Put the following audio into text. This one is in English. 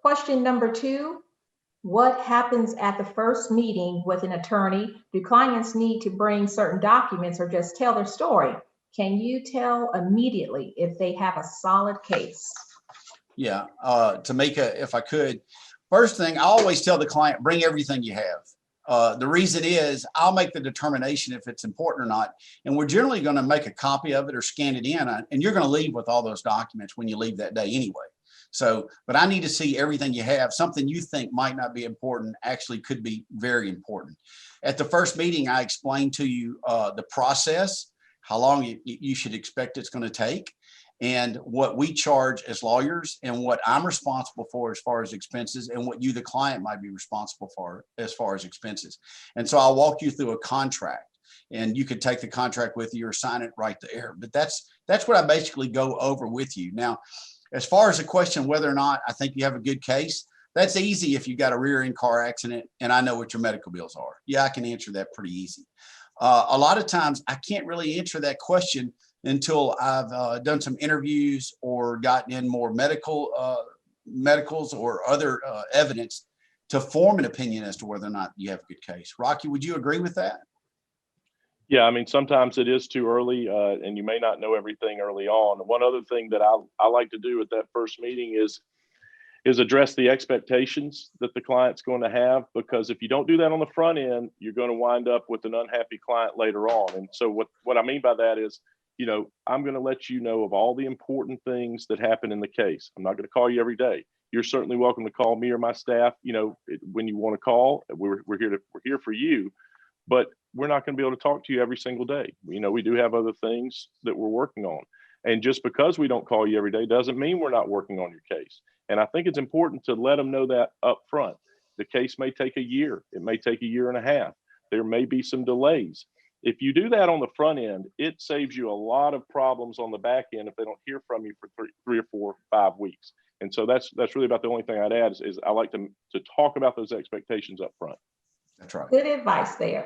Question number 2, what happens at the first meeting with an attorney? Do clients need to bring certain documents or just tell their story? Can you tell immediately if they have a solid case? Yeah, if I could, first thing, I always tell the client, bring everything you have. The reason is I'll make the determination if it's important or not. And we're generally going to make a copy of it or scan it in, and you're going to leave with all those documents when you leave that day anyway. So, but I need to see everything you have. Something you think might not be important actually could be very important. At the first meeting, I explained to you the process, how long you should expect it's going to take, and what we charge as lawyers and what I'm responsible for as far as expenses and what you, the client, might be responsible for as far as expenses. And so I'll walk you through a contract, and you could take the contract with you or sign it right there. But that's what I basically go over with you. Now, as far as the question whether or not I think you have a good case, that's easy if you got a rear end car accident and I know what your medical bills are. Yeah, I can answer that pretty easy. A lot of times I can't really answer that question until I've done some interviews or gotten in more medicals or other evidence to form an opinion as to whether or not you have a good case. Rocky, would you agree with that? Yeah, I mean, sometimes it is too early and you may not know everything early on. One other thing that I like to do at that first meeting is address the expectations that the client's going to have, because if you don't do that on the front end, you're going to wind up with an unhappy client later on. And so what I mean by that is, you know, I'm going to let you know of all the important things that happen in the case. I'm not going to call you every day. You're certainly welcome to call me or my staff, you know, when you want to call. We're here for you, but we're not going to be able to talk to you every single day. You know, we do have other things that we're working on. And just because we don't call you every day doesn't mean we're not working on your case. And I think it's important to let them know that up front. The case may take a year. It may take a year and a half. There may be some delays. If you do that on the front end, it saves you a lot of problems on the back end if they don't hear from you for three or 4 or 5 weeks. And so that's really about the only thing I'd add is I like to talk about those expectations up front. That's right. Good advice there.